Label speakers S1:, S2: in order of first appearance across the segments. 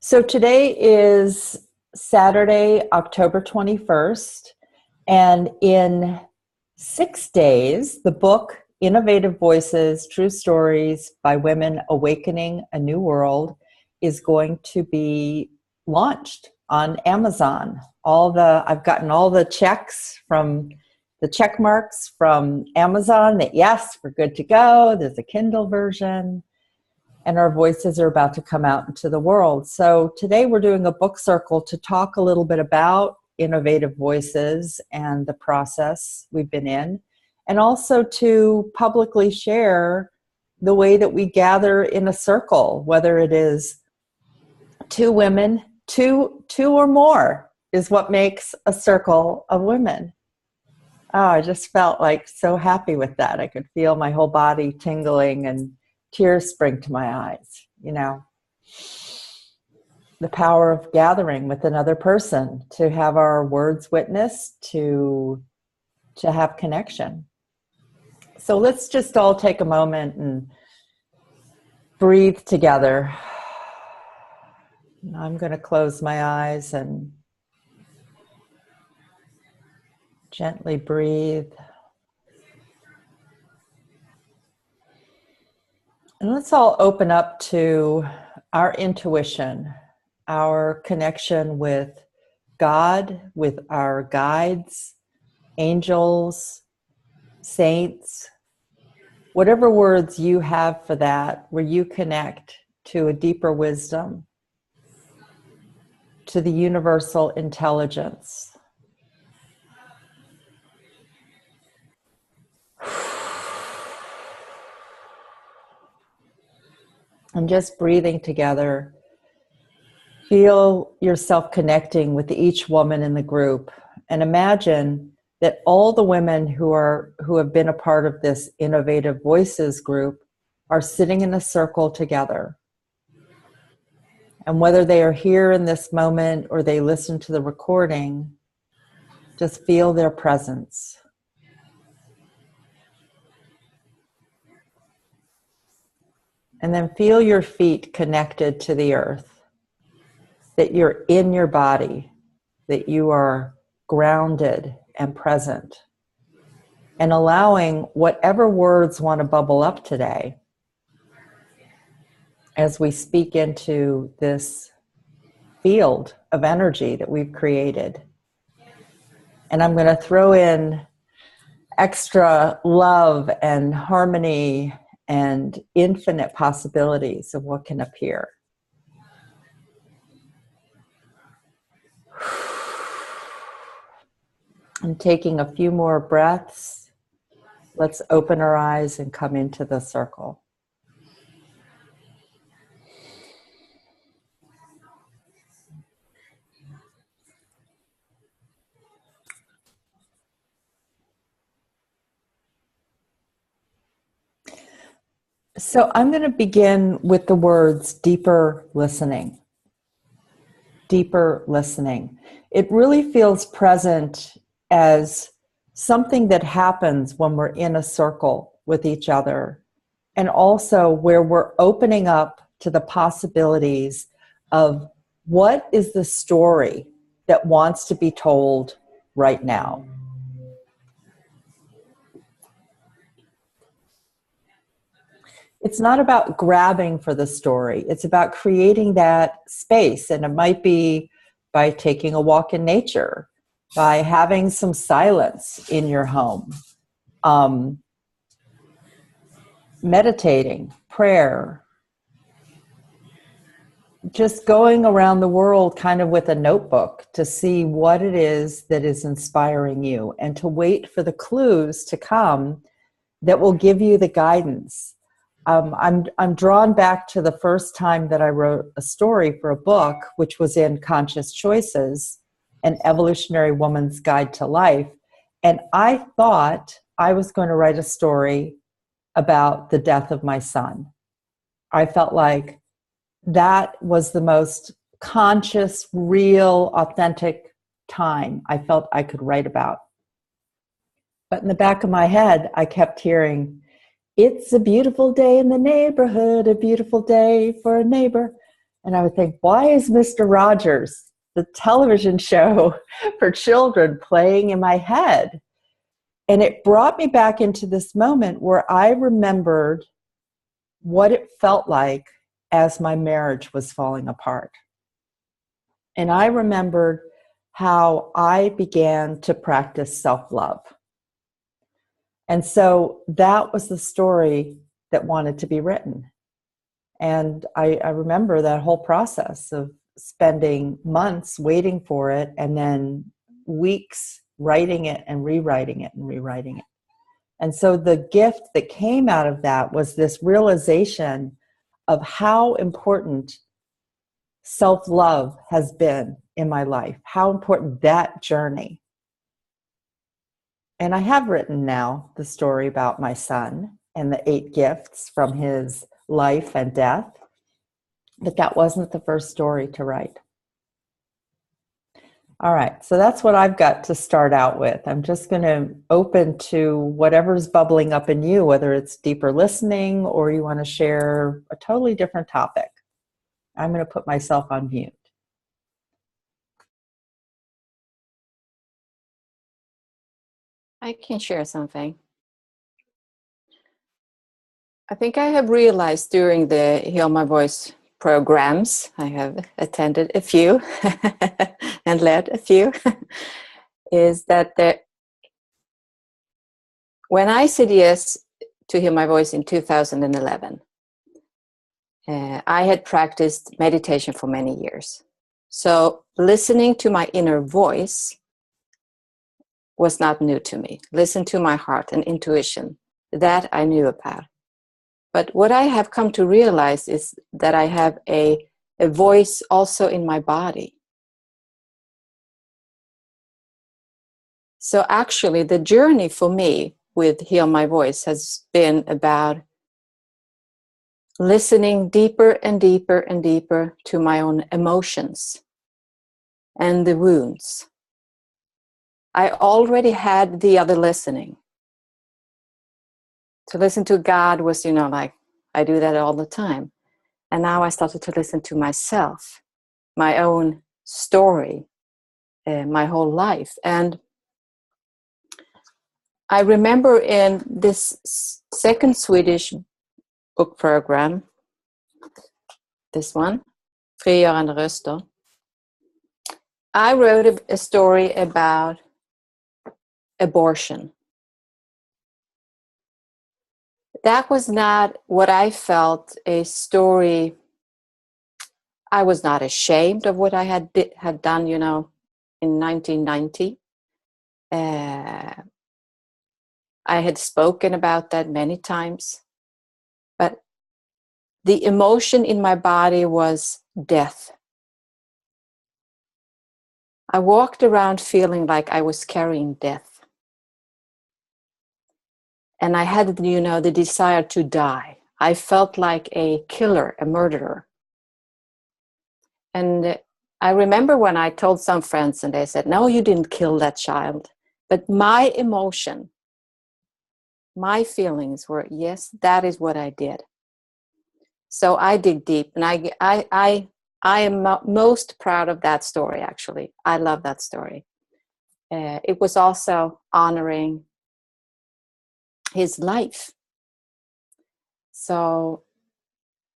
S1: So today is Saturday, October 21st, and in 6 days, the book Innovative Voices, True Stories by Women Awakening a New World is going to be launched on Amazon. I've gotten all the checks from the check marks from Amazon that yes, we're good to go. There's a Kindle version. And our voices are about to come out into the world. So today we're doing a book circle to talk a little bit about innovative voices and the process we've been in, and also to publicly share the way that we gather in a circle, whether it is two women, two or more is what makes a circle of women. Oh, I just felt like so happy with that. I could feel my whole body tingling and tears spring to my eyes, the power of gathering with another person, to have our words witnessed, to have connection. So let's just all take a moment and breathe together. I'm going to close my eyes and gently breathe. And let's all open up to our intuition, our connection with God, with our guides, angels, saints, whatever words you have for that, where you connect to a deeper wisdom, to the universal intelligence. And just breathing together, feel yourself connecting with each woman in the group, and imagine that all the women who have been a part of this Innovative Voices group are sitting in a circle together. And whether they are here in this moment or they listen to the recording, just feel their presence. And then feel your feet connected to the earth, that you're in your body, that you are grounded and present, and allowing whatever words want to bubble up today as we speak into this field of energy that we've created. And I'm going to throw in extra love and harmony and infinite possibilities of what can appear. And taking a few more breaths, let's open our eyes and come into the circle. So I'm going to begin with the words deeper listening. Deeper listening. It really feels present as something that happens when we're in a circle with each other, and also where we're opening up to the possibilities of what is the story that wants to be told right now. It's not about grabbing for the story. It's about creating that space. And it might be by taking a walk in nature, by having some silence in your home, meditating, prayer, just going around the world kind of with a notebook to see what it is that is inspiring you, and to wait for the clues to come that will give you the guidance. I'm drawn back to the first time that I wrote a story for a book, which was in Conscious Choices, An Evolutionary Woman's Guide to Life. And I thought I was going to write a story about the death of my son. I felt like that was the most conscious, real, authentic time I felt I could write about. But in the back of my head, I kept hearing, "It's a beautiful day in the neighborhood, a beautiful day for a neighbor." And I would think, why is Mr. Rogers, the television show for children, playing in my head? And it brought me back into this moment where I remembered what it felt like as my marriage was falling apart. And I remembered how I began to practice self-love. And so that was the story that wanted to be written. And I remember that whole process of spending months waiting for it and then weeks writing it and rewriting it and rewriting it. And so the gift that came out of that was this realization of how important self-love has been in my life, how important that journey. And I have written now the story about my son and the 8 gifts from his life and death, but that wasn't the first story to write. All right, so that's what I've got to start out with. I'm just going to open to whatever's bubbling up in you, whether it's deeper listening or you want to share a totally different topic. I'm going to put myself on mute.
S2: I can share something. I think I have realized during the Heal My Voice programs, I have attended a few and led a few, is that when I said yes to Heal My Voice in 2011, I had practiced meditation for many years. So listening to my inner voice was not new to me. Listen to my heart and intuition, that I knew about. But what I have come to realize is that I have a voice also in my body. So actually the journey for me with Heal My Voice has been about listening deeper and deeper and deeper to my own emotions and the wounds. I already had the other listening. To listen to God was, like I do that all the time. And now I started to listen to myself, my own story, my whole life. And I remember in this second Swedish book program, this one, Frigörande röster, I wrote a story about abortion. That was not what I felt a story. I was not ashamed of what I had done, in 1990. I had spoken about that many times. But the emotion in my body was death. I walked around feeling like I was carrying death. And I had, the desire to die. I felt like a killer, a murderer. And I remember when I told some friends and they said, no, you didn't kill that child. But my emotion, my feelings were, yes, that is what I did. So I dig deep. And I am most proud of that story, actually. I love that story. It was also honoring his life. So,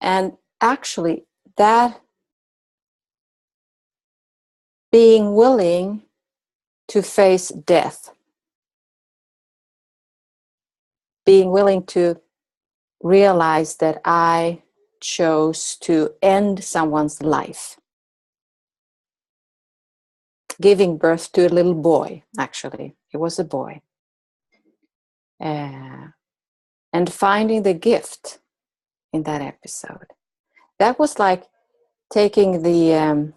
S2: and actually that being willing to face death, being willing to realize that I chose to end someone's life, giving birth to a little boy, actually, it was a boy, and finding the gift in that episode. That was like taking the,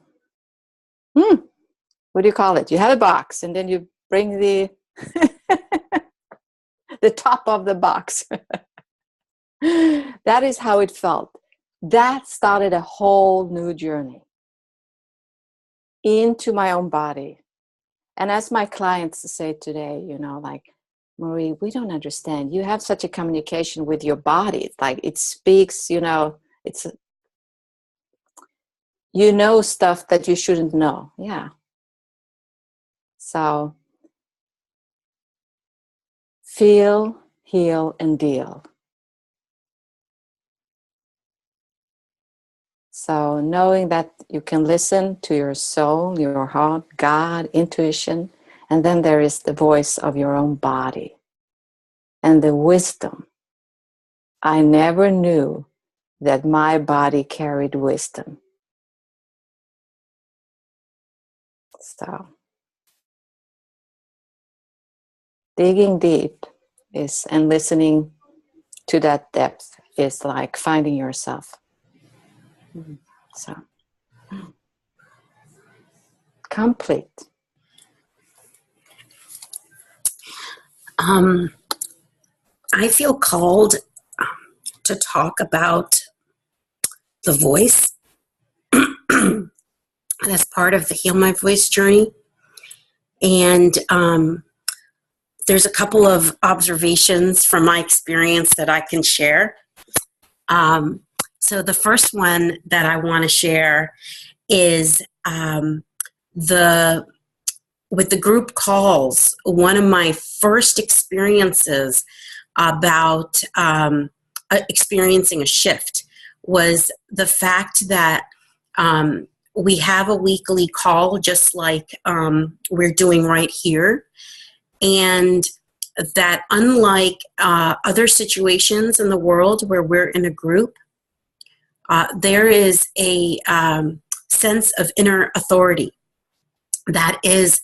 S2: what do you call it? You have a box and then you bring the the top of the box. That is how it felt. That started a whole new journey into my own body. And as my clients say today, like, Marie, we don't understand. You have such a communication with your body. It's like it speaks, you know stuff that you shouldn't know. Yeah. So feel, heal, and deal. So knowing that you can listen to your soul, your heart, God, intuition, and then there is the voice of your own body and the wisdom. I never knew that my body carried wisdom. So digging deep is, and listening to that depth is like finding yourself. So complete.
S3: I feel called to talk about the voice as part of the Heal My Voice journey. And there's a couple of observations from my experience that I can share. So the first one that I want to share is with the group calls, one of my first experiences about experiencing a shift was the fact that we have a weekly call just like we're doing right here. And that unlike other situations in the world where we're in a group, there is a sense of inner authority that is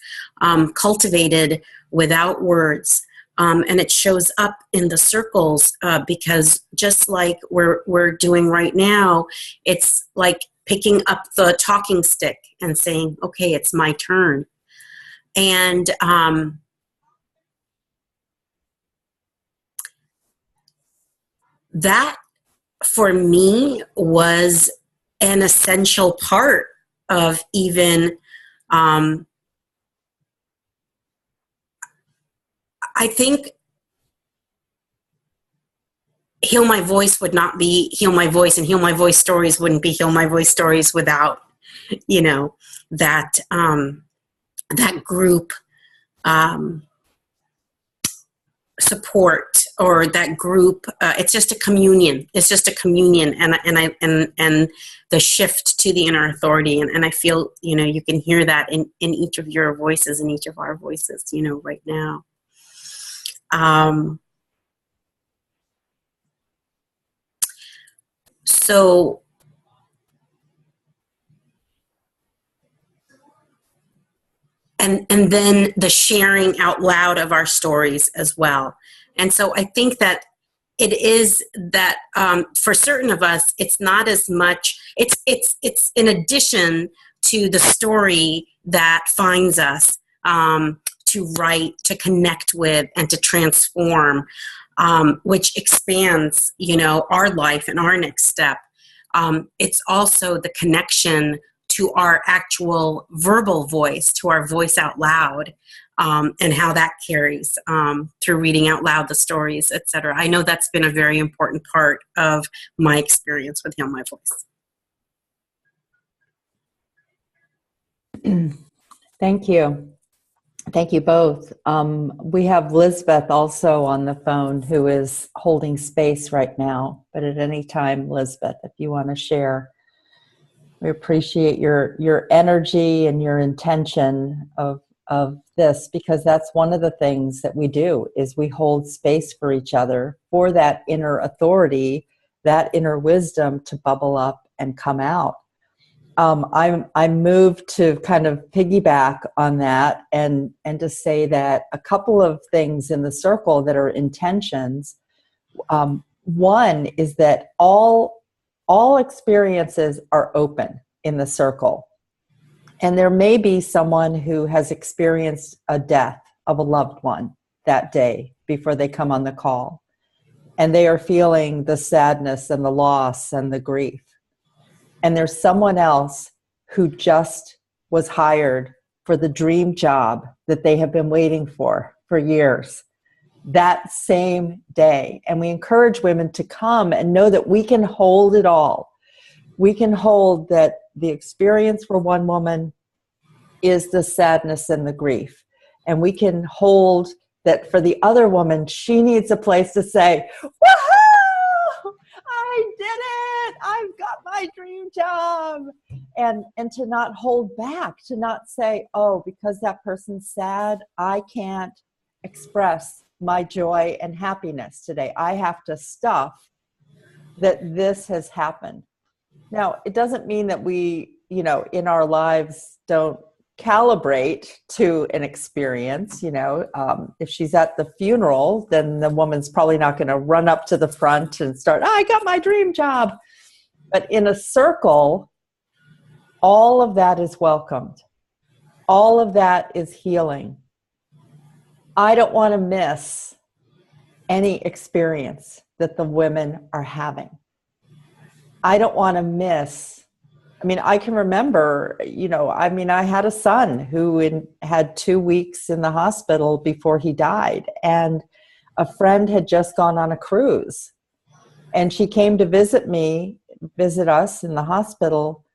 S3: cultivated without words. And it shows up in the circles because just like we're doing right now, it's like picking up the talking stick and saying, okay, it's my turn. And that for me was an essential part of even I think Heal My Voice would not be Heal My Voice, and Heal My Voice stories wouldn't be Heal My Voice stories without, that that group support, or that group. It's just a communion. It's just a communion, and the shift to the inner authority, and I feel you can hear that in each of your voices, in each of our voices, right now. So and then the sharing out loud of our stories as well. And so I think that it is that for certain of us, it's not as much, it's in addition to the story that finds us to write, to connect with, and to transform, which expands, our life and our next step. It's also the connection to our actual verbal voice, to our voice out loud, and how that carries through reading out loud the stories, etc. I know that's been a very important part of my experience with Heal My Voice.
S1: Thank you. Thank you both. We have Lisbeth also on the phone who is holding space right now, but at any time, Lisbeth, if you want to share. We appreciate your energy and your intention of this, because that's one of the things that we do, is we hold space for each other, for that inner authority, that inner wisdom to bubble up and come out. I'm moved to kind of piggyback on that and to say that a couple of things in the circle that are intentions. One is that all experiences are open in the circle. And there may be someone who has experienced a death of a loved one that day before they come on the call. And they are feeling the sadness and the loss and the grief. And there's someone else who just was hired for the dream job that they have been waiting for years, that same day. And we encourage women to come and know that we can hold it all. We can hold that the experience for one woman is the sadness and the grief. And we can hold that for the other woman, she needs a place to say, woohoo! I did it! I've got my dream job. And to not hold back, to not say, oh, because that person's sad, I can't express my joy and happiness today. I have to stuff that this has happened. Now, it doesn't mean that we, in our lives don't calibrate to an experience. If she's at the funeral, then the woman's probably not going to run up to the front and start, I got my dream job. But in a circle, all of that is welcomed. All of that is healing. I don't want to miss any experience that the women are having. I don't want to miss. I can remember, I had a son who had 2 weeks in the hospital before he died. And a friend had just gone on a cruise. And she came to visit us in the hospital.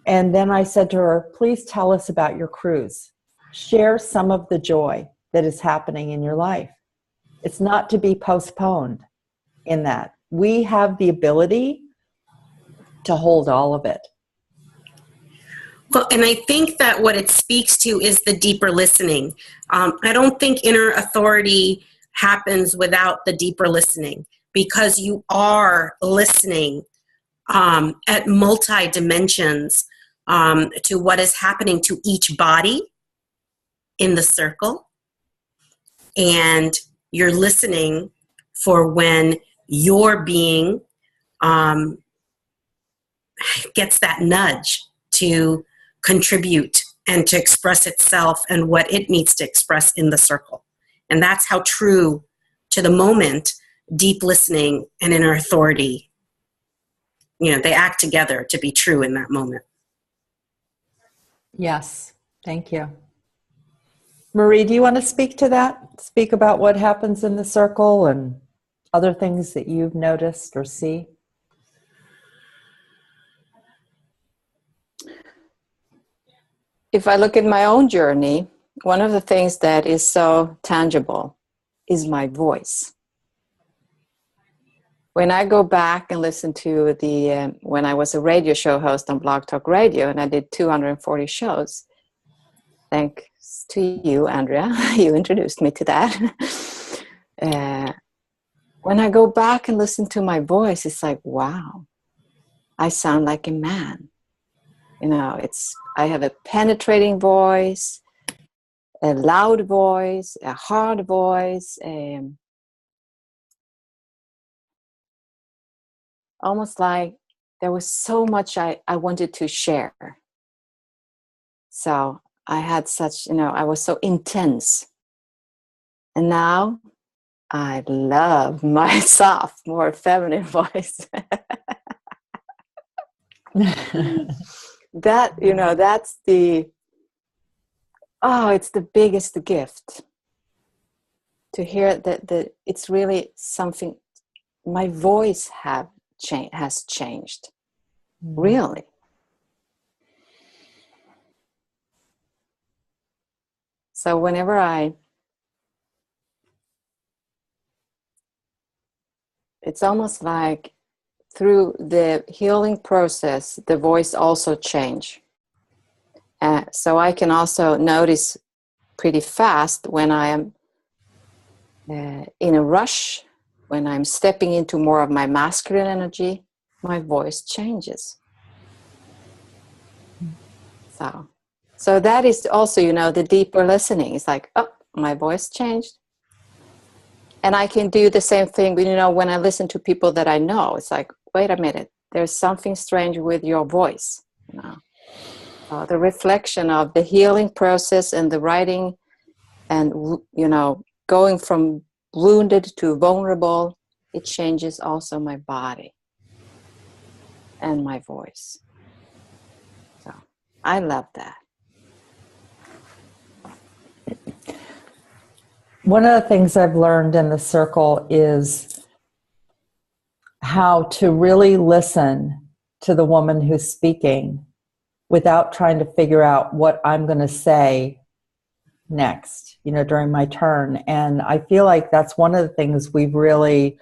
S1: And then I said to her, please tell us about your cruise. Share some of the joy that is happening in your life. It's not to be postponed in that. We have the ability to hold all of it.
S3: Well, and I think that what it speaks to is the deeper listening. I don't think inner authority happens without the deeper listening, because you are listening at multi-dimensions to what is happening to each body in the circle. And you're listening for when your being gets that nudge to contribute and to express itself and what it needs to express in the circle. And that's how true to the moment, deep listening and inner authority, they act together to be true in that moment.
S1: Yes, thank you. Marie, do you want to speak to that? Speak about what happens in the circle and other things that you've noticed or see?
S2: If I look at my own journey, one of the things that is so tangible is my voice. When I go back and listen to when I was a radio show host on Blog Talk Radio, and I did 240 shows, thanks to you, Andrea, you introduced me to that. When I go back and listen to my voice, it's like, wow, I sound like a man. I have a penetrating voice, a loud voice, a hard voice, almost like there was so much I wanted to share. So I had such, I was so intense. And now I love my soft, more feminine voice. That's it's the biggest gift to hear that it's really something. My voice has changed, really. So whenever it's almost like through the healing process, the voice also change. So I can also notice pretty fast when I am in a rush, when I'm stepping into more of my masculine energy, my voice changes. So that is also, the deeper listening. It's like, oh, my voice changed. And I can do the same thing, when I listen to people that I know. It's like, wait a minute, there's something strange with your voice. The reflection of the healing process and the writing and, going from wounded to vulnerable, it changes also my body and my voice. So I love that.
S1: One of the things I've learned in the circle is how to really listen to the woman who's speaking without trying to figure out what I'm going to say next, during my turn. And I feel like that's one of the things we've really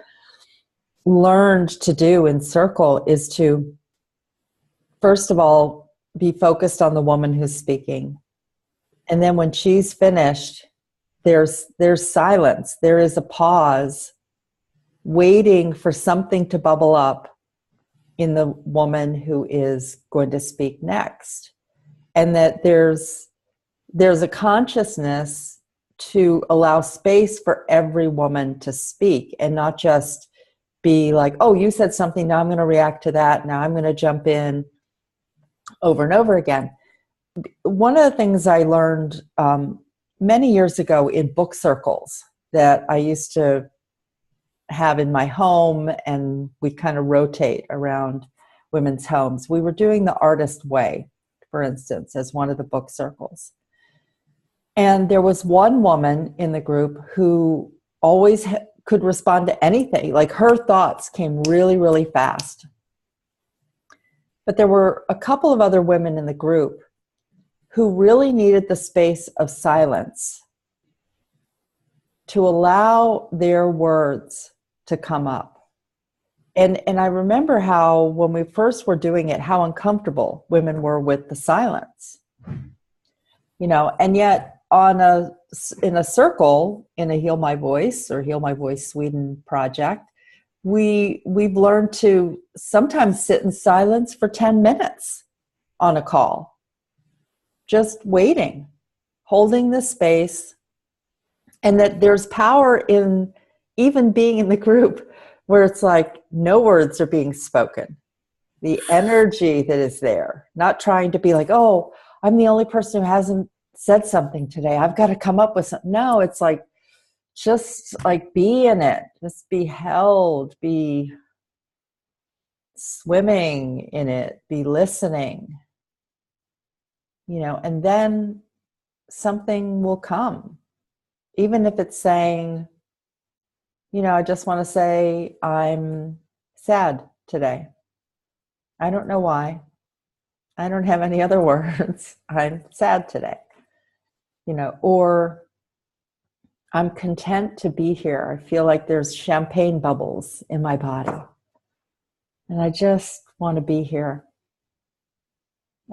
S1: learned to do in Circle is to, first of all, be focused on the woman who's speaking. And then when she's finished, there's silence. There is a pause, waiting for something to bubble up in the woman who is going to speak next. And that there's a consciousness to allow space for every woman to speak, and not just be like, oh, you said something, now I'm going to react to that, now I'm going to jump in over and over again. One of the things I learned many years ago in book circles that I used to have in my home, and we kind of rotate around women's homes. We were doing The Artist Way, for instance, as one of the book circles. And there was one woman in the group who always could respond to anything. Like, her thoughts came really, really fast. But there were a couple of other women in the group who really needed the space of silence to allow their words to come up. And I remember how, when we first were doing it, how uncomfortable women were with the silence. And yet in a circle, in a Heal My Voice or Heal My Voice Sweden project, we've learned to sometimes sit in silence for 10 minutes on a call, just waiting, holding the space, and that there's power in even being in the group where it's like no words are being spoken. The energy that is there, not trying to be like, oh, I'm the only person who hasn't said something today, I've got to come up with something. No, it's like, just like be in it, just be held, be swimming in it, be listening, and then something will come. Even if it's saying, I just want to say I'm sad today. I don't know why. I don't have any other words. I'm sad today. Or I'm content to be here. I feel like there's champagne bubbles in my body. And I just want to be here.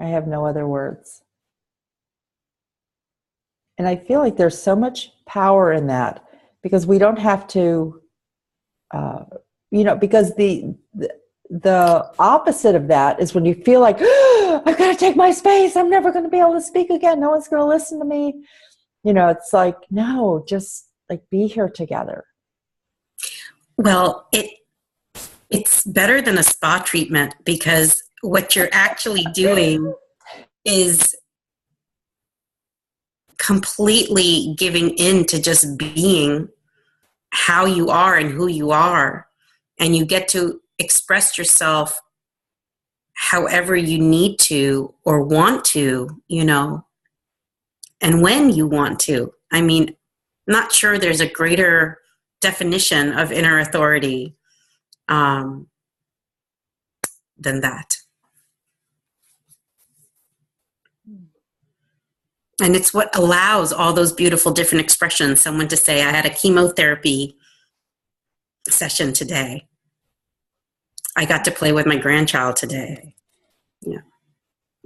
S1: I have no other words. And I feel like there's so much power in that, because we don't have to, because the opposite of that is when you feel like, oh, I've got to take my space. I'm never going to be able to speak again. No one's going to listen to me. It's like, no, just like be here together.
S3: Well, it's better than a spa treatment, because what you're actually doing is completely giving in to just being how you are and who you are. And you get to express yourself however you need to or want to, and when you want to. I mean, not sure there's a greater definition of inner authority than that. And it's what allows all those beautiful different expressions. Someone to say, I had a chemotherapy session today. I got to play with my grandchild today. Yeah.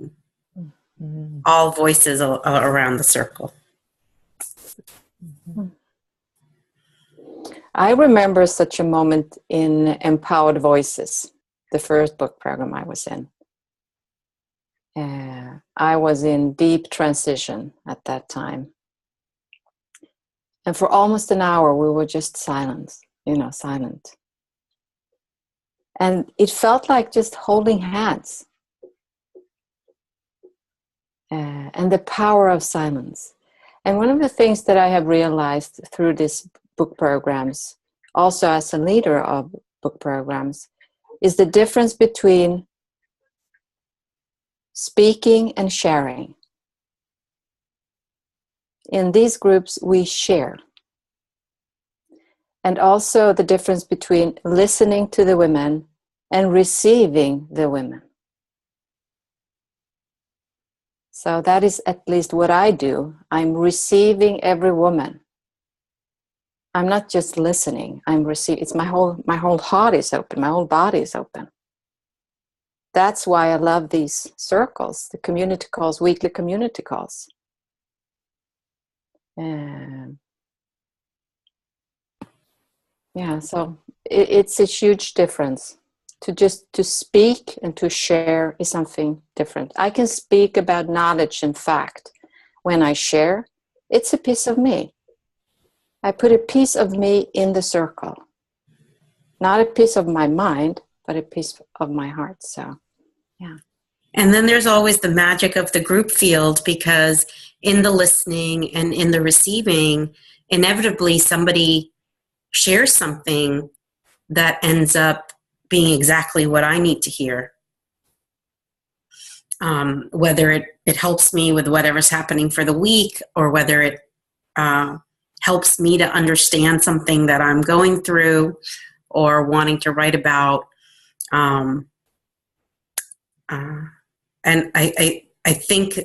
S3: Mm-hmm. All voices around the circle.
S2: Mm-hmm. I remember such a moment in Empowered Voices, the first book program I was in. I was in deep transition at that time. And for almost an hour, we were just silent. And it felt like just holding hands. And the power of silence. And one of the things that I have realized through these book programs, also as a leader of book programs, is the difference between speaking and sharing. In these groups, we share. And also the difference between listening to the women and receiving the women. So that is at least what I do. I'm receiving every woman. I'm not just listening. I'm receiving. It's my whole heart is open. My whole body is open. That's why I love these circles, the community calls, weekly community calls. Yeah, so it's a huge difference. To speak and to share is something different. I can speak about knowledge and fact. When I share, it's a piece of me. I put a piece of me in the circle. Not a piece of my mind, but a piece of my heart. So, yeah.
S3: And then there's always the magic of the group field, because in the listening and in the receiving, inevitably somebody shares something that ends up being exactly what I need to hear. Whether it helps me with whatever's happening for the week, or whether it helps me to understand something that I'm going through or wanting to write about. And I think,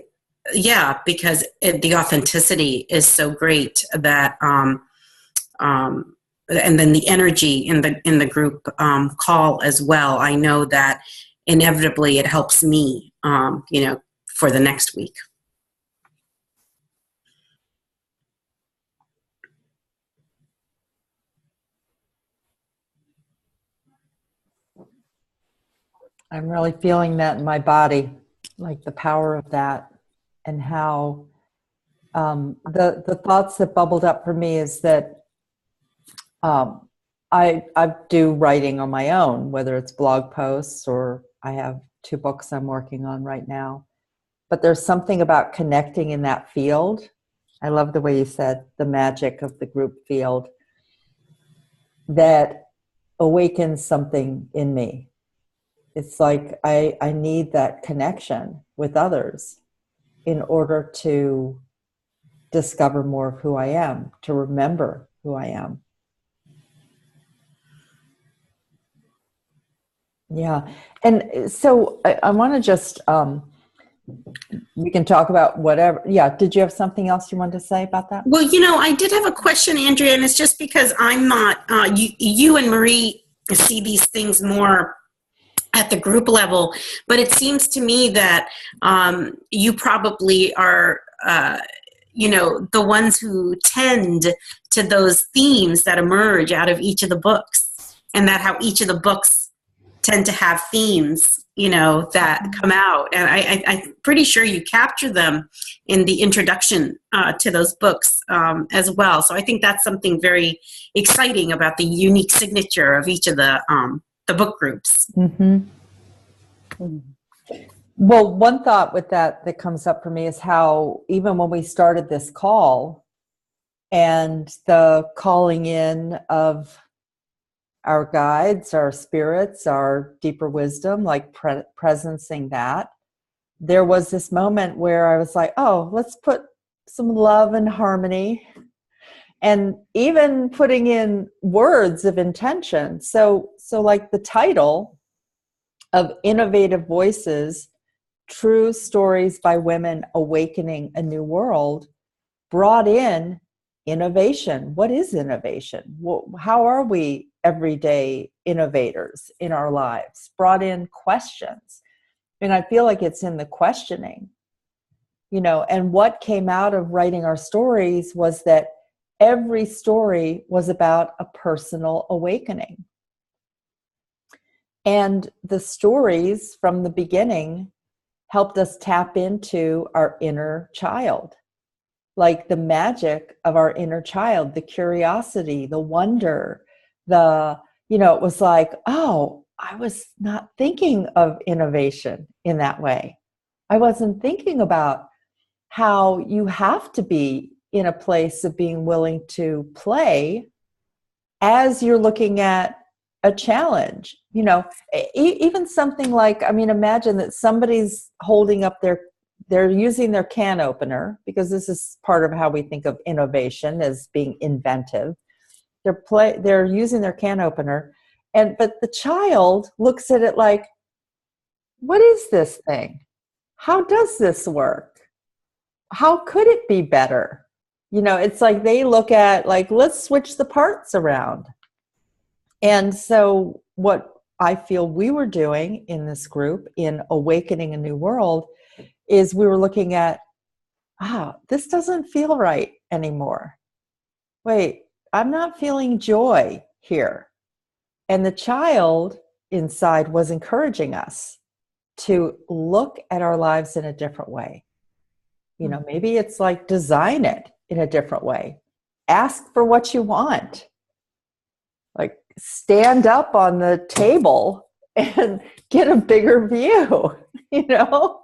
S3: yeah, because the authenticity is so great that, and then the energy in the group call as well. I know that inevitably it helps me, for the next week.
S1: I'm really feeling that in my body, like the power of that, and how the thoughts that bubbled up for me is that I do writing on my own, whether it's blog posts or I have 2 books I'm working on right now. But there's something about connecting in that field. I love the way you said the magic of the group field that awakens something in me. It's like I need that connection with others in order to discover more of who I am, to remember who I am. Yeah. And so I want to just, we can talk about whatever. Yeah. Did you have something else you wanted to say about that?
S3: Well, I did have a question, Andrea, and it's just because I'm not, you and Marie see these things more at the group level, but it seems to me that you probably are, the ones who tend to those themes that emerge out of each of the books, and that how each of the books tend to have themes, that come out. And I'm pretty sure you capture them in the introduction to those books as well. So I think that's something very exciting about the unique signature of each of the book groups.
S1: Mm-hmm. Well, one thought with that comes up for me is how even when we started this call and the calling in of our guides, our spirits, our deeper wisdom, like presencing that, there was this moment where I was like, oh, let's put some love and harmony, and even putting in words of intention. So like the title of Innovative Voices, True Stories by Women Awakening a New World, brought in innovation. What is innovation? How are we everyday innovators in our lives? Brought in questions. And I feel like it's in the questioning, and what came out of writing our stories was that every story was about a personal awakening. And the stories from the beginning helped us tap into our inner child, like the magic of our inner child, the curiosity, the wonder, it was like, oh, I was not thinking of innovation in that way. I wasn't thinking about how you have to be in a place of being willing to play as you're looking at a challenge. Even something like, imagine that somebody's holding up they're using their can opener, because this is part of how we think of innovation as being inventive. They're using their can opener, but the child looks at it like, what is this thing? How does this work? how could it be better? You know, it's like they look at like, let's switch the parts around. And so what I feel we were doing in this group in Awakening a New World is we were looking at, this doesn't feel right anymore. Wait, I'm not feeling joy here. And the child inside was encouraging us to look at our lives in a different way. You know, maybe it's like design it in a different way. Ask for what you want. Like stand up on the table and get a bigger view, you know?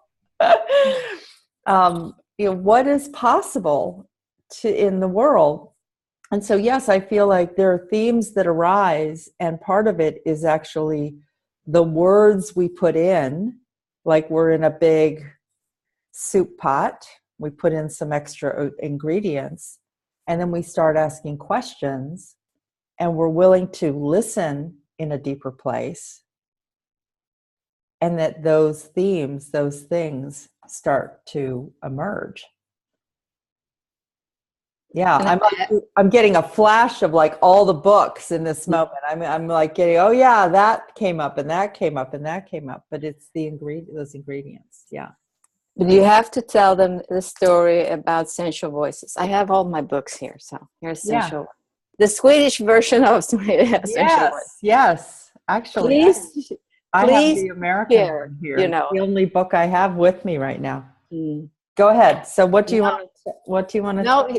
S1: You know, what is possible in the world? And so, yes, I feel like there are themes that arise, and part of it is actually the words we put in, like we're in a big soup pot, we put in some extra ingredients, and then we start asking questions, and we're willing to listen in a deeper place, and that those themes, those things start to emerge. Yeah, I'm getting a flash of like all the books in this moment. I'm like getting, oh yeah, that came up and that came up and that came up, but it's those ingredients. Yeah.
S2: But you have to tell them the story about sensual voices. I have all my books here, so here's sensual. Yeah. The Swedish version of sensual voices.
S1: Yes. Actually,
S2: please,
S1: I have the American one here. You know, it's the only book I have with me right now. Go ahead. So, what do you want? What do you want to?
S2: No.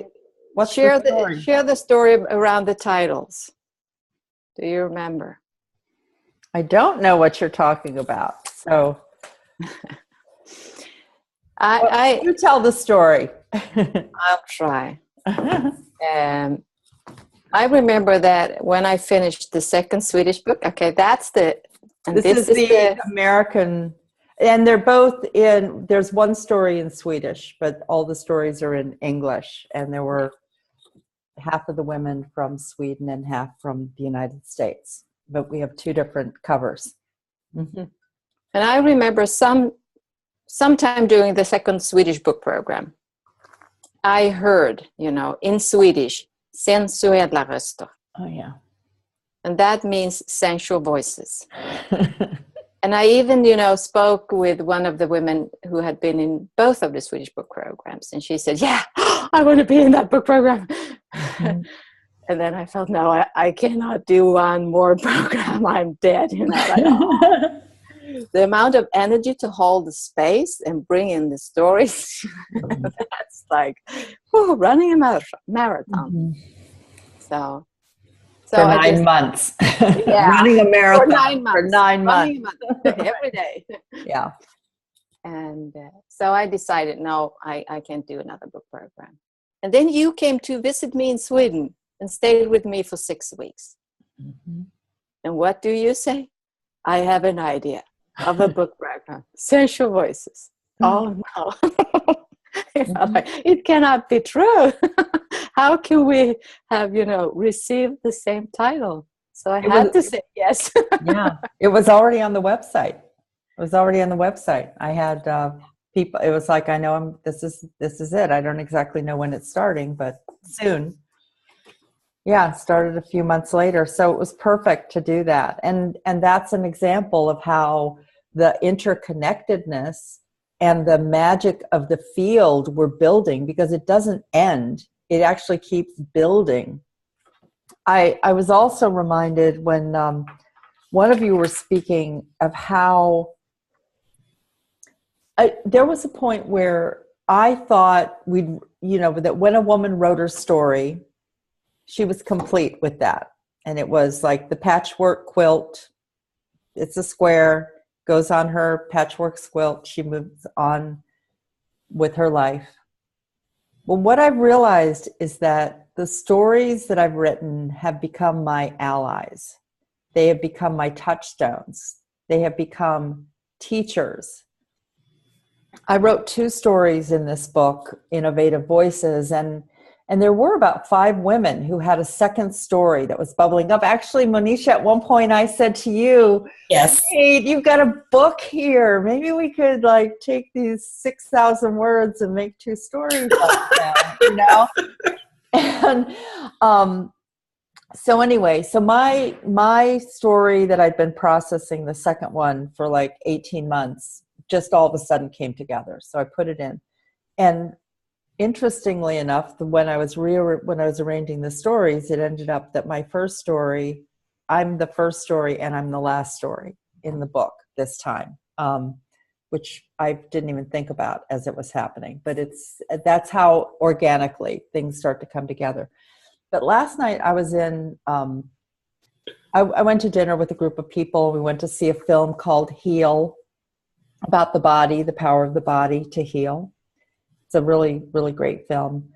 S2: Share the story around the titles. Do you remember?
S1: I don't know what you're talking about. So you tell the story.
S2: I'll try. I remember that when I finished the second Swedish book. Okay, this is the
S1: American, and they're both in. There's one story in Swedish, but all the stories are in English, and there were half of the women from Sweden and half from the United States, but we have two different covers.
S2: Mm-hmm. And I remember sometime during the second Swedish book program, I heard, you know, in Swedish, sensuella röster.
S1: Oh yeah.
S2: And that means sensual voices. And I even, you know, spoke with one of the women who had been in both of the Swedish book programs. And she said, yeah, I want to be in that book program. Mm-hmm. And then I felt, no, I cannot do one more program. I'm dead, you know. Like, oh. The amount of energy to hold the space and bring in the stories, that's like running a marathon.
S1: Mm-hmm.
S2: So
S1: for 9 months. Yeah. Running a marathon for 9 months.
S2: Every day.
S1: Yeah.
S2: And so I decided, no, I can't do another book program. And then you came to visit me in Sweden and stayed with me for 6 weeks. Mm-hmm. And what do you say? I have an idea of a book program. Sensual voices. Oh no. It cannot be true. How can we have, you know, received the same title? So I had to say yes.
S1: Yeah, it was already on the website. I had people. It was like, I know this is it. I don't exactly know when it's starting, but soon. Yeah, started a few months later. So it was perfect to do that. And that's an example of how the interconnectedness and the magic of the field we're building, because it doesn't end. It actually keeps building. I was also reminded when one of you were speaking of how there was a point where I thought that when a woman wrote her story, she was complete with that. And it was like the patchwork quilt. It's a square, goes on her patchwork quilt. She moves on with her life. Well, what I've realized is that the stories that I've written have become my allies. They have become my touchstones. They have become teachers. I wrote 2 stories in this book, Innovative Voices, and And there were about 5 women who had a second story that was bubbling up. Actually, Monisha, at one point I said to you,
S3: Yes.
S1: hey, you've got a book here. Maybe we could like take these 6,000 words and make 2 stories like that, you know? And so anyway, so my story that I'd been processing, the second one, for like 18 months, just all of a sudden came together. So I put it in. And interestingly enough, when I was arranging the stories, it ended up that my first story, I'm the first story and I'm the last story in the book this time, which I didn't even think about as it was happening. But that's how organically things start to come together. But last night I was in, I went to dinner with a group of people. We went to see a film called Heal, about the body, the power of the body to heal. It's a really, really great film.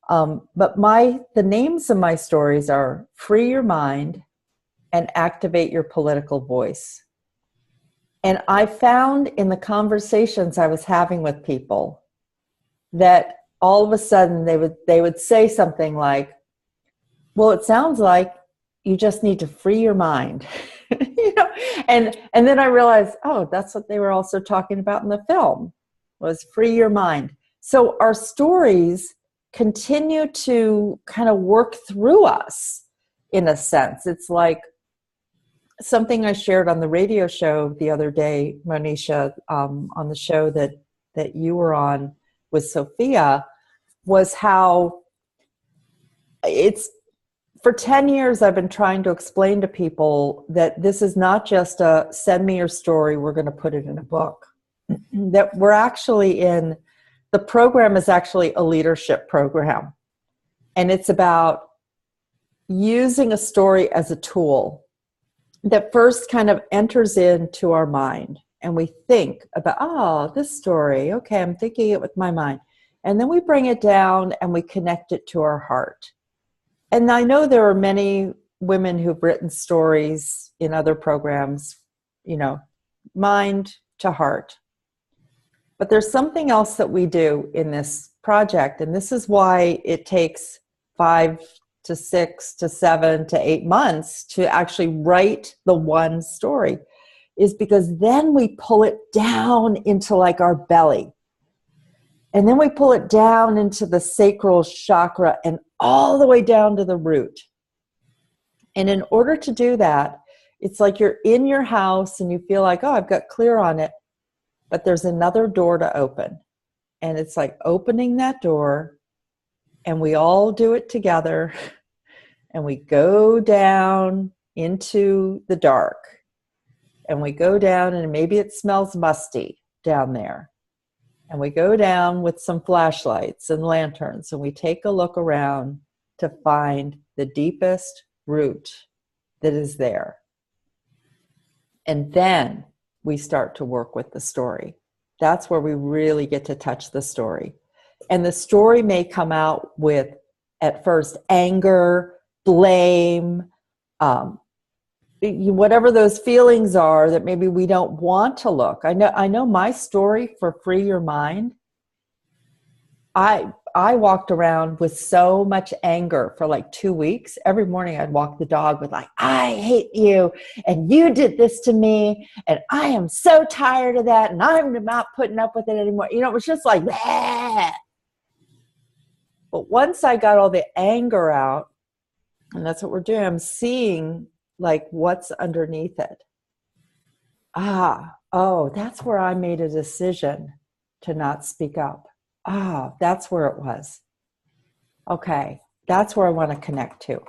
S1: But the names of my stories are Free Your Mind and Activate Your Political Voice. And I found in the conversations I was having with people that all of a sudden they would say something like, well, it sounds like you just need to free your mind. You know? And then I realized, oh, that's what they were also talking about in the film, was free your mind. So our stories continue to kind of work through us in a sense. It's like something I shared on the radio show the other day, Monisha, on the show that you were on with Sophia, was how it's, for 10 years, I've been trying to explain to people that this is not just a send me your story, we're going to put it in a book. That we're actually the program is actually a leadership program. And it's about using a story as a tool that first kind of enters into our mind. And we think about, oh, this story, okay, I'm thinking it with my mind. And then we bring it down and we connect it to our heart. And I know there are many women who've written stories in other programs, you know, mind to heart. But there's something else that we do in this project, and this is why it takes 5 to 6 to 7 to 8 months to actually write the one story, is because then we pull it down into like our belly. And then we pull it down into the sacral chakra and all the way down to the root. And in order to do that, it's like you're in your house and you feel like, oh, I've got clear on it, but there's another door to open. And it's like opening that door, and we all do it together, and we go down into the dark. And we go down, and maybe it smells musty down there. And we go down with some flashlights and lanterns, and we take a look around to find the deepest root that is there. And then we start to work with the story. That's where we really get to touch the story. And the story may come out with, at first, anger, blame, whatever those feelings are that maybe we don't want to look. I know my story for Free Your Mind, I walked around with so much anger for like 2 weeks. Every morning I'd walk the dog with like, I hate you, and you did this to me, and I am so tired of that, and I'm not putting up with it anymore. You know, it was just like, bleh. But once I got all the anger out, and that's what we're doing, I'm seeing like what's underneath it. That's where I made a decision to not speak up. That's where it was. Okay, that's where I want to connect to.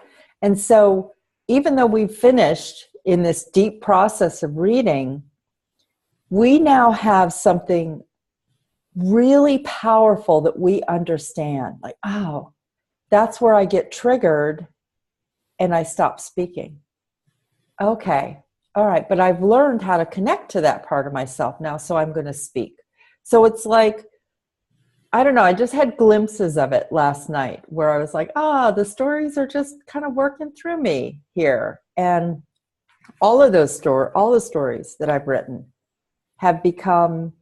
S1: And so even though we've finished in this deep process of reading, we now have something really powerful that we understand. Like, that's where I get triggered and I stop speaking. Okay, all right, but I've learned how to connect to that part of myself now, so I'm going to speak. So it's like, I don't know, I just had glimpses of it last night where I was like, the stories are just kind of working through me here. And all the stories that I've written have become,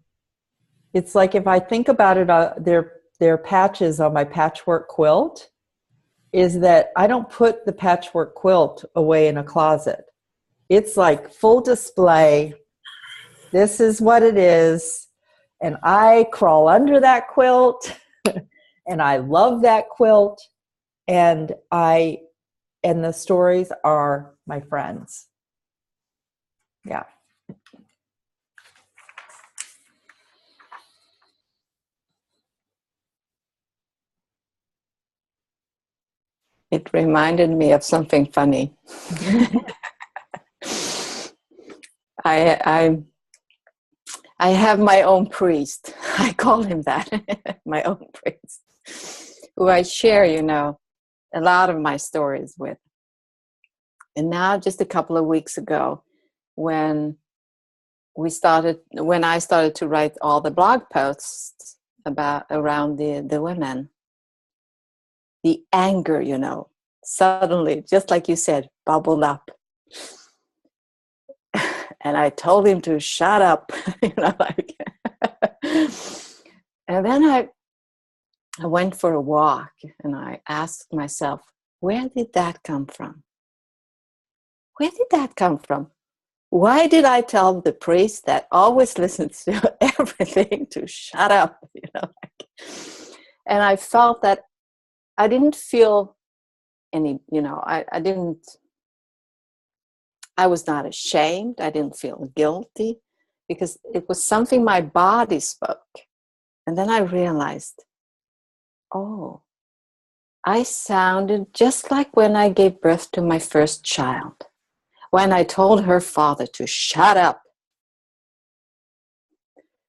S1: it's like if I think about it, they're patches on my patchwork quilt, is that I don't put the patchwork quilt away in a closet. It's like full display. This is what it is. And I crawl under that quilt and I love that quilt. And the stories are my friends. Yeah.
S2: It reminded me of something funny. I have my own priest. I call him that, my own priest, who I share, a lot of my stories with. And now, just a couple of weeks ago, when I started to write all the blog posts around the women, the anger, suddenly, just like you said, bubbled up. And I told him to shut up, And then I went for a walk and I asked myself, where did that come from? Where did that come from? Why did I tell the priest that always listens to everything to shut up? And I felt that I didn't feel any, I was not ashamed. I didn't feel guilty because it was something my body spoke. And then I realized, oh, I sounded just like when I gave birth to my first child, when I told her father to shut up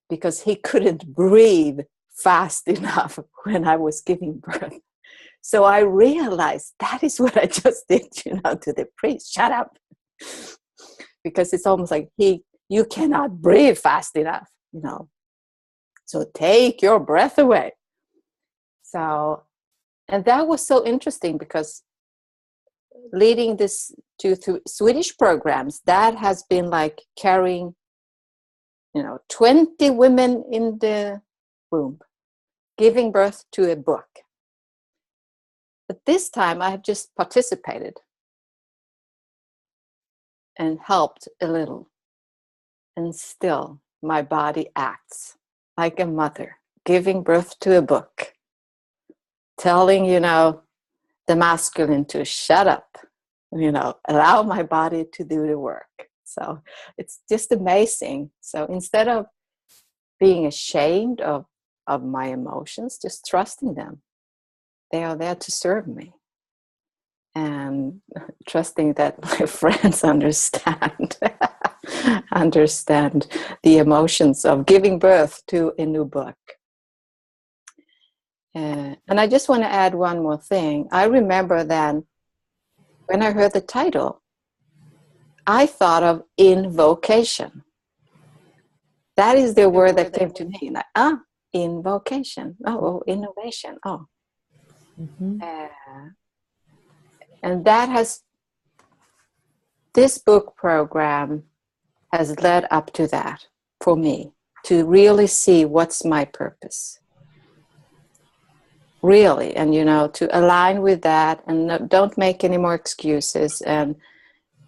S2: because he couldn't breathe fast enough when I was giving birth. So I realized that is what I just did, to the priest, shut up. Because it's almost like you cannot breathe fast enough, So take your breath away. So, and that was so interesting because leading this to Swedish programs, that has been like carrying, 20 women in the womb, giving birth to a book. But this time I have just participated and helped a little. And still my body acts like a mother giving birth to a book, telling, the masculine to shut up, allow my body to do the work. So it's just amazing. So instead of being ashamed of my emotions, just trusting them. They are there to serve me. And trusting that my friends understand the emotions of giving birth to a new book. And I just want to add one more thing. I remember then, when I heard the title, I thought of invocation. That is the word that came to me. Like, invocation. Oh, innovation. Oh. Mm-hmm. And this book program has led up to that for me, to really see what's my purpose. Really, and to align with that, and don't make any more excuses, and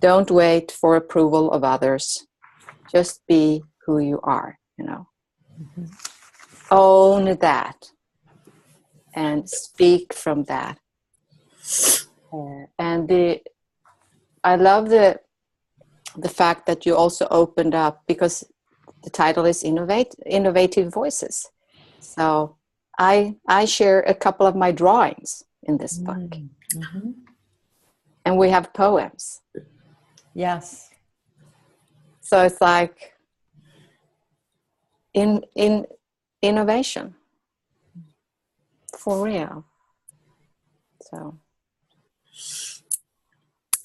S2: don't wait for approval of others. Just be who you are, Mm-hmm. Own that and speak from that. And I love the fact that you also opened up, because the title is Innovative Voices. So I share a couple of my drawings in this book. Mm-hmm. And we have poems.
S1: Yes.
S2: So it's like in innovation. For real. So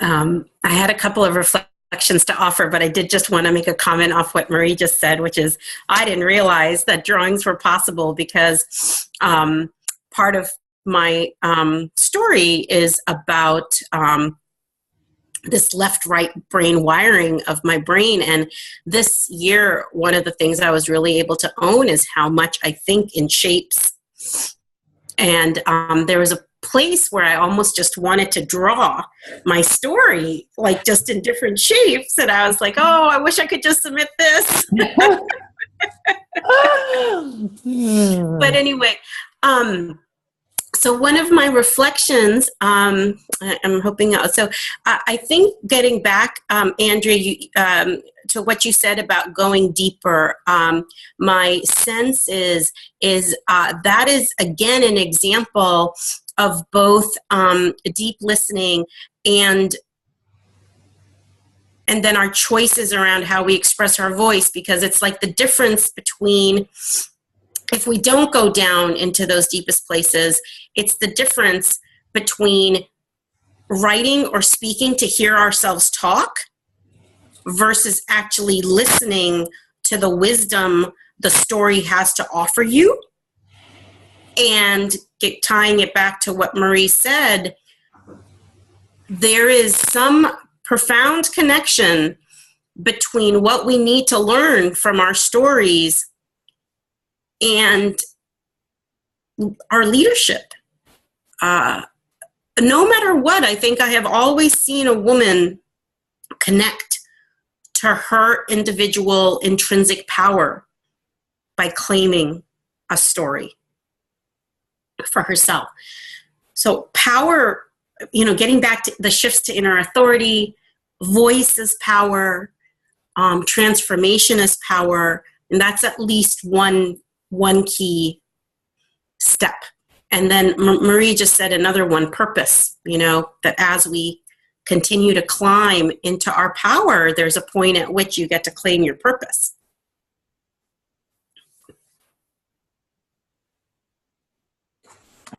S3: I had a couple of reflections to offer, but I did just want to make a comment off what Marie just said, which is I didn't realize that drawings were possible, because part of my story is about this left-right brain wiring of my brain. And this year, one of the things I was really able to own is how much I think in shapes. And there was a place where I almost just wanted to draw my story, like just in different shapes. And I was like, oh, I wish I could just submit this. But anyway, so one of my reflections, I'm hoping, so I think getting back, Andrea, to what you said about going deeper, my sense is that is, again, an example of both deep listening and then our choices around how we express our voice, because it's like the difference between, if we don't go down into those deepest places, it's the difference between writing or speaking to hear ourselves talk versus actually listening to the wisdom the story has to offer you. And tying it back to what Marie said, there is some profound connection between what we need to learn from our stories and our leadership. No matter what, I think I have always seen a woman connect to her individual intrinsic power by claiming a story for herself. So power, getting back to the shifts to inner authority, voice is power, transformation is power, and that's at least one key step. And then Marie just said another one, purpose, that as we continue to climb into our power, there's a point at which you get to claim your purpose.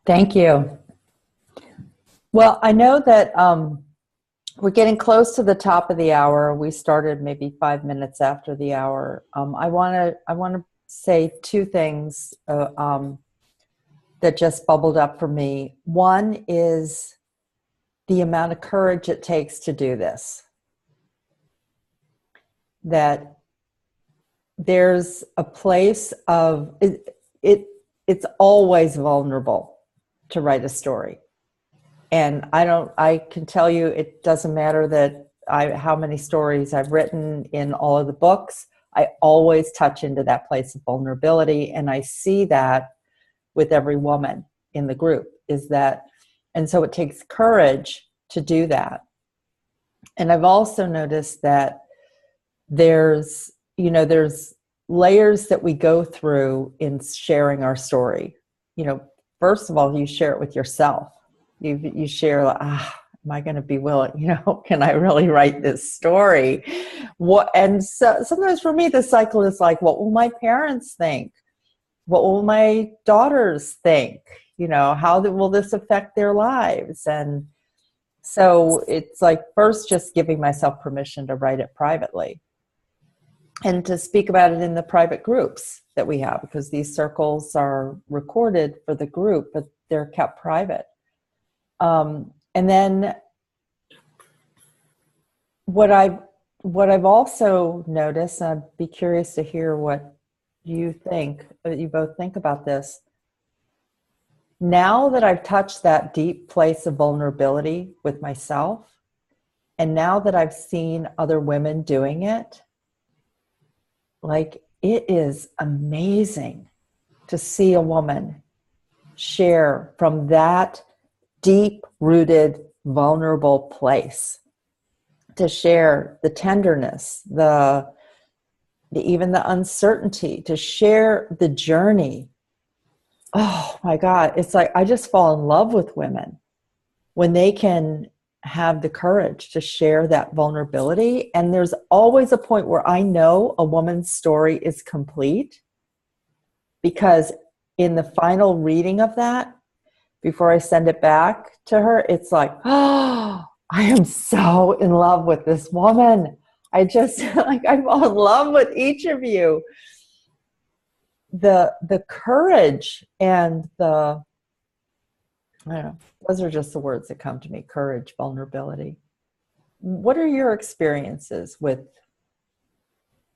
S1: Thank you. Well, I know that we're getting close to the top of the hour. We started maybe 5 minutes after the hour. I want to say two things that just bubbled up for me. One is the amount of courage it takes to do this. That there's a place of it's always vulnerable to write a story. And I can tell you, it doesn't matter that how many stories I've written in all of the books, I always touch into that place of vulnerability. And I see that with every woman in the group and so it takes courage to do that. And I've also noticed that there's layers that we go through in sharing our story. First of all, you share it with yourself. You share, am I going to be willing, can I really write this story? And so sometimes for me, the cycle is like, what will my parents think? What will my daughters think? How will this affect their lives? And so it's like first just giving myself permission to write it privately and to speak about it in the private groups that we have, because these circles are recorded for the group, but they're kept private. And then what I've also noticed, and I'd be curious to hear what you both think about this. Now that I've touched that deep place of vulnerability with myself, and now that I've seen other women doing it, like, it is amazing to see a woman share from that deep-rooted, vulnerable place, to share the tenderness, even the uncertainty, to share the journey. Oh my God, it's like I just fall in love with women when they can have the courage to share that vulnerability. And there's always a point where I know a woman's story is complete, because in the final reading of that, before I send it back to her, it's like, oh, I am so in love with this woman. I just I fall in love with each of you. The courage and I don't know, those are just the words that come to me: courage, vulnerability. What are your experiences with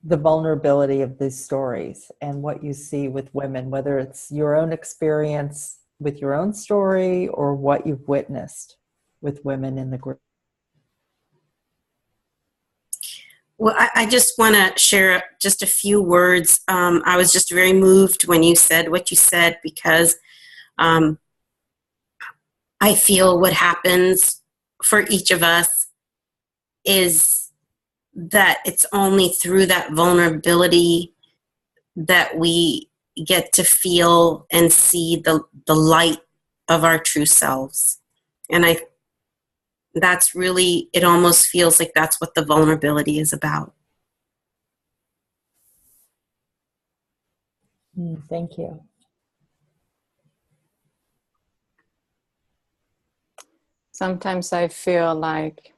S1: the vulnerability of these stories and what you see with women, whether it's your own experience with your own story or what you've witnessed with women in the group?
S3: Well, I just want to share just a few words. I was just very moved when you said what you said, because I feel what happens for each of us is that it's only through that vulnerability that we get to feel and see the light of our true selves. And that's really, it almost feels like that's what the vulnerability is about.
S1: Thank you.
S2: Sometimes I feel like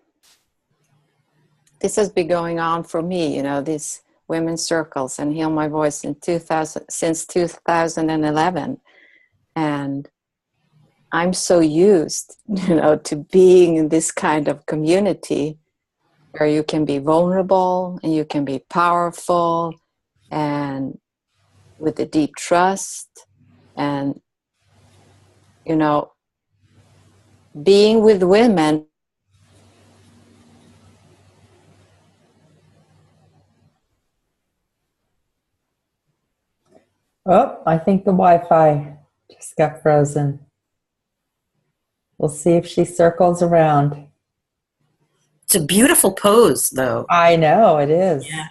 S2: this has been going on for me, you know, these women's circles and Heal My Voice since 2011. And I'm so used, you know, to being in this kind of community where you can be vulnerable and you can be powerful and with a deep trust, and, you know, being with women.
S1: Oh, I think the Wi-Fi just got frozen. We'll see if she circles around.
S3: It's a beautiful pose, though.
S1: I know, it is.
S3: Yeah.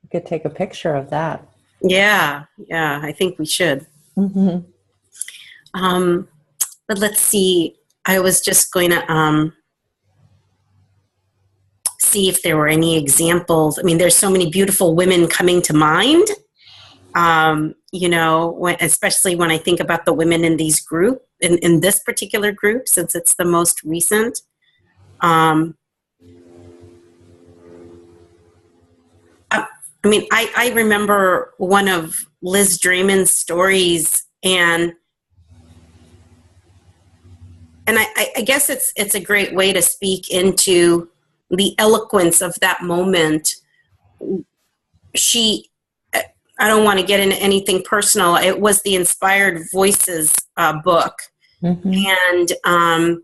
S1: We could take a picture of that.
S3: Yeah, I think we should.
S1: Mm-hmm.
S3: But let's see. I was just going to see if there were any examples. I mean, there's so many beautiful women coming to mind. You know, especially when I think about the women in these group, in this particular group, since it's the most recent. I mean, I remember one of Liz Draymond's stories, and I guess it's a great way to speak into the eloquence of that moment. I don't want to get into anything personal. It was the Inspired Voices book. Mm-hmm. And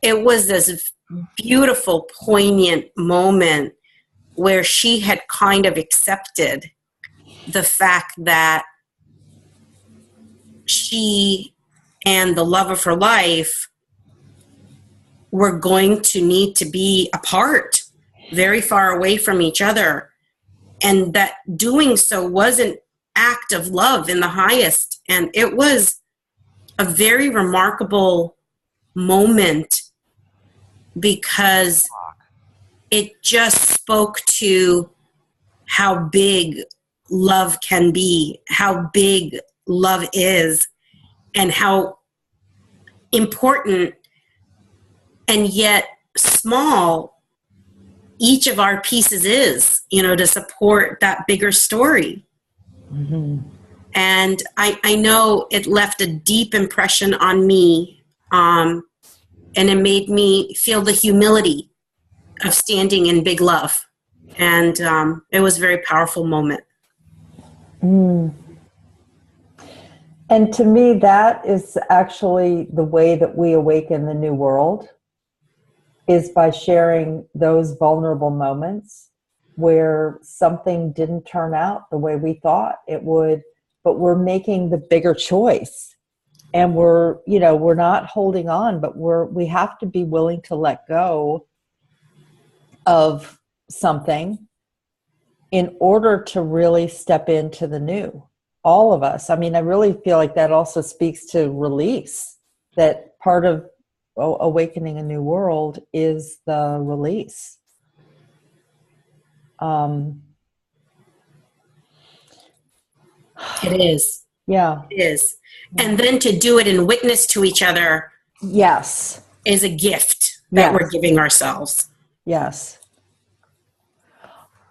S3: it was this beautiful, poignant moment where she had kind of accepted the fact that she and the love of her life were going to need to be apart, very far away from each other. And that doing so was an act of love in the highest. And it was a very remarkable moment because it just spoke to how big love can be, how big love is, and how important and yet small each of our pieces is, you know, to support that bigger story. Mm-hmm. And I know it left a deep impression on me, and it made me feel the humility of standing in big love. And it was a very powerful moment.
S1: Mm. And to me, that is actually the way that we awaken the new world, is by sharing those vulnerable moments where something didn't turn out the way we thought it would, but we're making the bigger choice. And we're not holding on, but we have to be willing to let go of something in order to really step into the new. All of us. I mean, I really feel like that also speaks to release, that part of awakening a new world is the release.
S3: It is.
S1: Yeah.
S3: It is. And then to do it in witness to each other.
S1: Yes.
S3: Is a gift that we're giving ourselves.
S1: Yes.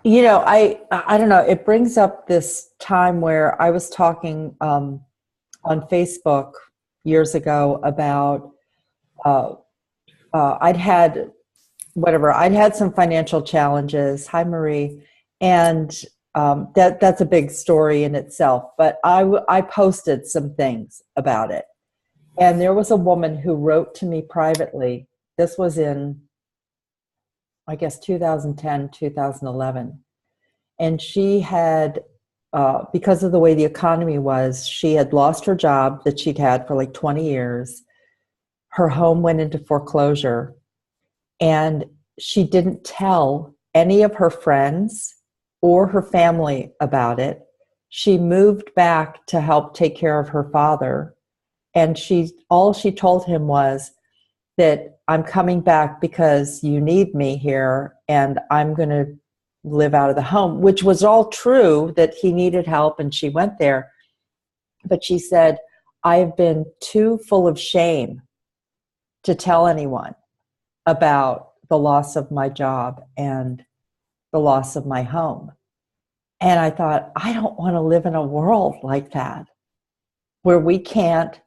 S1: You know, I don't know, it brings up this time where I was talking on Facebook years ago about I'd had some financial challenges. Hi, Marie. And that's a big story in itself. But I posted some things about it. And there was a woman who wrote to me privately. This was in, I guess, 2010, 2011. And she had, because of the way the economy was, she had lost her job that she'd had for like 20 years. Her home went into foreclosure. And she didn't tell any of her friends or her family about it. She moved back to help take care of her father. And all she told him was that I'm coming back because you need me here and I'm going to live out of the home, which was all true that he needed help and she went there. But she said, I've been too full of shame to tell anyone about the loss of my job and the loss of my home. And I thought, I don't want to live in a world like that where we can't.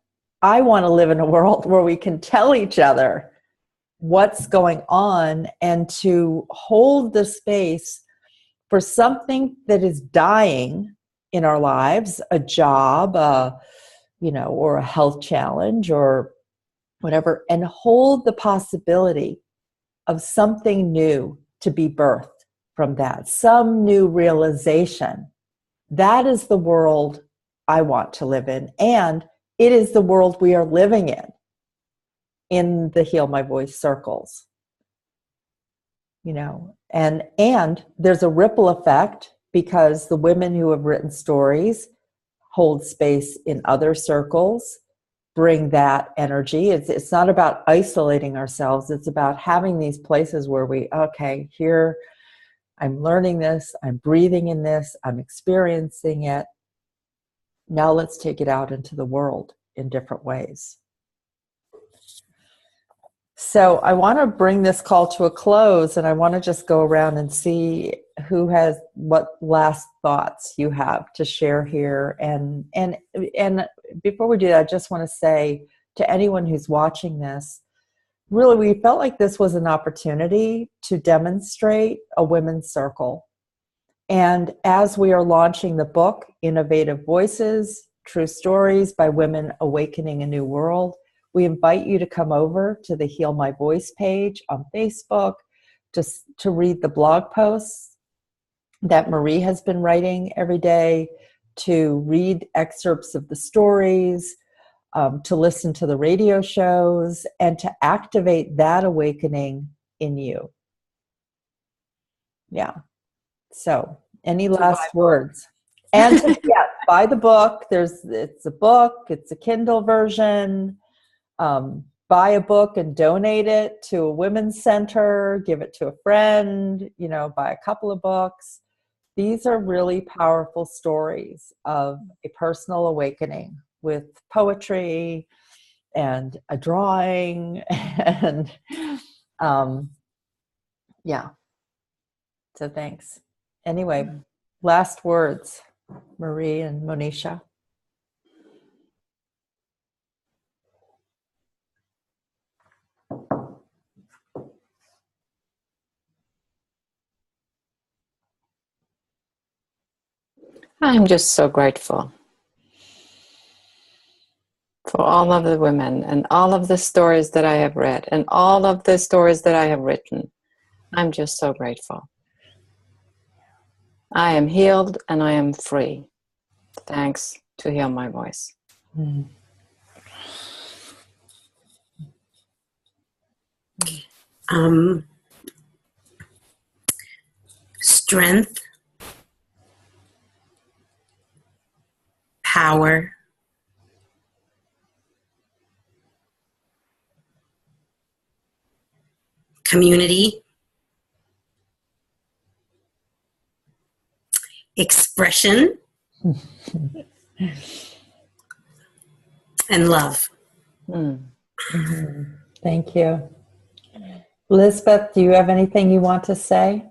S1: I want to live in a world where we can tell each other what's going on and to hold the space for something that is dying in our lives, a job, or a health challenge or whatever, and hold the possibility of something new to be birthed from that, some new realization. That is the world I want to live in. And it is the world we are living in the Heal My Voice circles. And there's a ripple effect because the women who have written stories hold space in other circles, bring that energy. It's not about isolating ourselves. It's about having these places where here, I'm learning this, I'm breathing in this, I'm experiencing it. Now let's take it out into the world in different ways. So I want to bring this call to a close, and I want to just go around and see who has what last thoughts you have to share here. And before we do that, I just want to say to anyone who's watching this, really, we felt like this was an opportunity to demonstrate a women's circle. And as we are launching the book, Innovative Voices, True Stories by Women Awakening a New World, we invite you to come over to the Heal My Voice page on Facebook to read the blog posts that Marie has been writing every day, to read excerpts of the stories, to listen to the radio shows, and to activate that awakening in you. Yeah. So, any last words? And buy the book. It's a book. It's a Kindle version. Buy a book and donate it to a women's center. Give it to a friend. Buy a couple of books. These are really powerful stories of a personal awakening with poetry and a drawing and So thanks. Anyway, last words, Marie and Monisha.
S2: I'm just so grateful for all of the women and all of the stories that I have read and all of the stories that I have written. I'm just so grateful. I am healed and I am free. Thanks to Heal My Voice.
S3: Strength, power, community, expression, and love.
S1: Thank you. Lisbeth, do you have anything you want to say?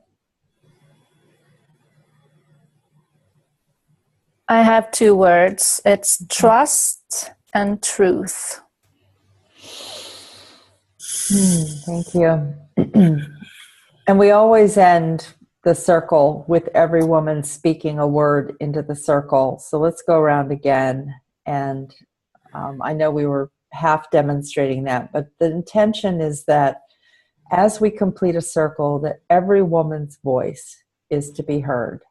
S4: I have 2 words. It's trust and truth.
S1: Thank you. And we always end the circle with every woman speaking a word into the circle. So let's go around again. And I know we were half demonstrating that, but the intention is that as we complete a circle, that every woman's voice is to be heard.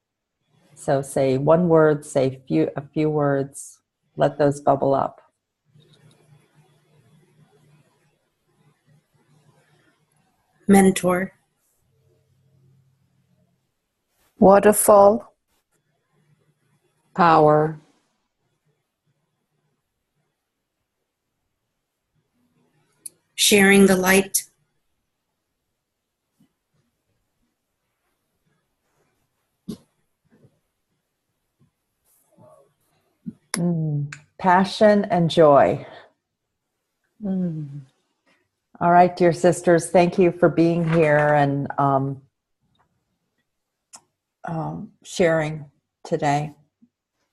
S1: So say one word, say a few words, let those bubble up.
S3: Mentor.
S4: Waterfall.
S2: Power.
S3: Sharing the light.
S1: Passion and joy. All right, dear sisters, thank you for being here and sharing today.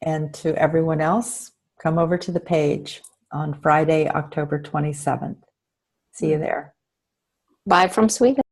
S1: And to everyone else, come over to the page on Friday, October 27th. See you there.
S2: Bye from Sweden.